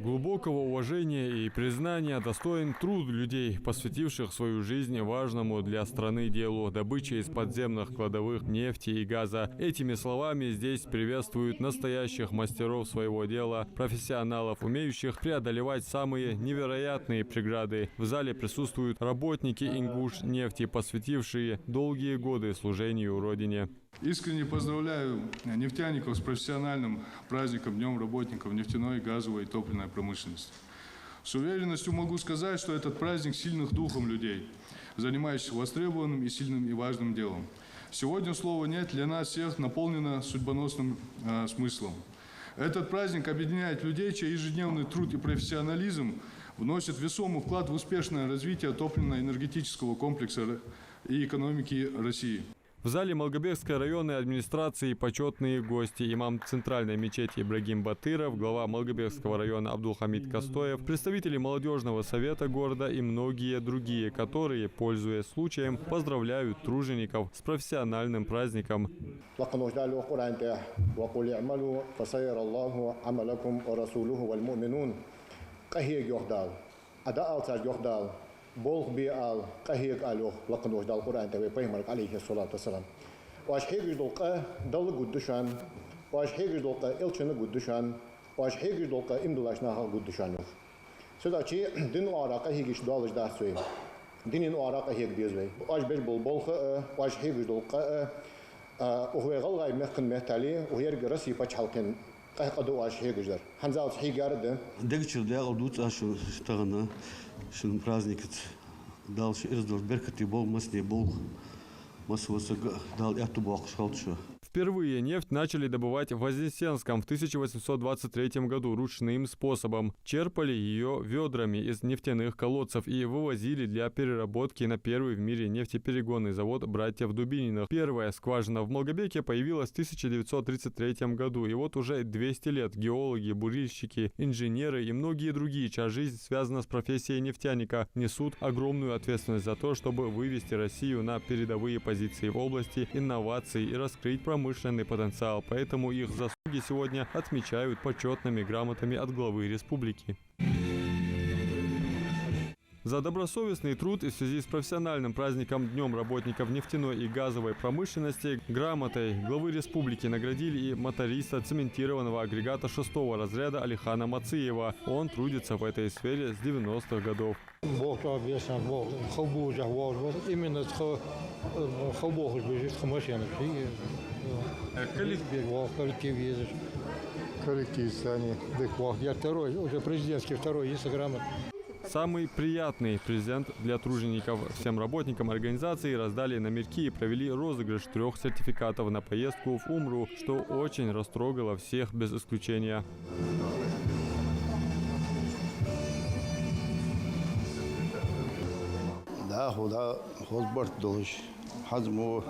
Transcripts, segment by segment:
Глубокого уважения и признания достоин труд людей, посвятивших свою жизнь важному для страны делу добычи из подземных кладовых нефти и газа. Этими словами здесь приветствуют настоящих мастеров своего дела, профессионалов, умеющих преодолевать самые невероятные преграды. В зале присутствуют работники Ингушнефти, посвятившие долгие годы служению Родине. Искренне поздравляю нефтяников с профессиональным праздником Днем работников нефтяной, газовой и топливной промышленности. С уверенностью могу сказать, что этот праздник сильных духом людей, занимающихся востребованным и сильным и важным делом. Сегодня слово «нет» для нас всех наполнено судьбоносным смыслом. Этот праздник объединяет людей, чей ежедневный труд и профессионализм вносят весомый вклад в успешное развитие топливно-энергетического комплекса и экономики России. В зале Малгобекской районной администрации почетные гости: имам центральной мечети Ибрагим Батыров, глава Малгобекского района Абдулхамид Костоев, представители молодежного совета города и многие другие, которые, пользуясь случаем, поздравляют тружеников с профессиональным праздником. Болх биал кахиг алюх лакнуш дал Куран таве паймар алейхи салату вассалам. Ваш хигиш долка дал гуддушан, ваш хигиш долка элчаны гуддушан, ваш хигиш долка имдулашна хал гуддушан. Судачи дин арака хигиш далж дасуй. Динин арака хиг дизвей. Ваш беш болха ваш хигиш долка ухвегал гай мехкан мехтали ухер раси пачалкен. قدو عشية جدار هنزال صحي جارده دكتور ده قدوت عشو اشتغلنا شن праздник дал издал беркати бол масне бол масваса дал яту бок шалтшу. Впервые нефть начали добывать в Вознесенском в 1823 году ручным способом. Черпали ее ведрами из нефтяных колодцев и вывозили для переработки на первый в мире нефтеперегонный завод братьев Дубининых. Первая скважина в Малгобеке появилась в 1933 году. И вот уже 200 лет геологи, бурильщики, инженеры и многие другие, чья жизнь связана с профессией нефтяника, несут огромную ответственность за то, чтобы вывести Россию на передовые позиции в области инноваций и раскрыть промышленный потенциал, поэтому их заслуги сегодня отмечают почетными грамотами от главы республики. За добросовестный труд и в связи с профессиональным праздником Днем работников нефтяной и газовой промышленности грамотой главы республики наградили и моториста цементированного агрегата 6-го разряда Алихана Мациева. Он трудится в этой сфере с 90-х годов. коллектив они я второй, уже президентский второй, есть грамот. Самый приятный презент для тружеников. Всем работникам организации раздали номерки и провели розыгрыш 3 сертификатов на поездку в Умру, что очень растрогало всех без исключения. Да, худа хозбарт долж. Хазму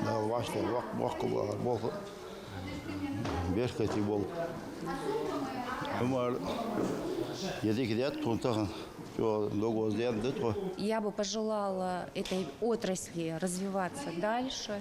да ваште вакуба бол. Беркати бол. Умар Я бы пожелала этой отрасли развиваться дальше,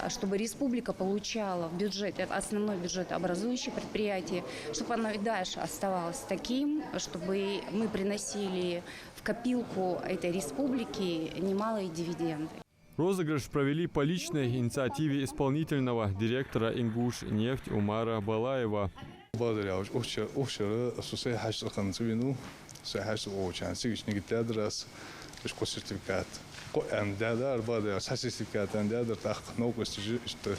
чтобы республика получала в бюджет, основной бюджет образующих предприятий, чтобы оно и дальше оставалось таким, чтобы мы приносили в копилку этой республики немалые дивиденды. Розыгрыш провели по личной инициативе исполнительного директора Ингушнефть Умара Балаева. Благодаря общему сосейхашхан цвину, сосейхаш очень сильный театрас, что сертификат. Андядар благодаря сертификат андядар так много что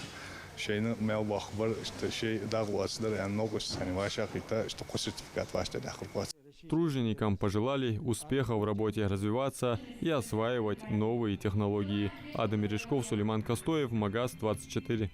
шейна мелбах бар что шей дагвасдар много что ваша хита что сертификат ваш дахурпас. Труженикам пожелали успеха в работе, развиваться и осваивать новые технологии. Адам Мережков, Сулейман Костоев, Магаз 24.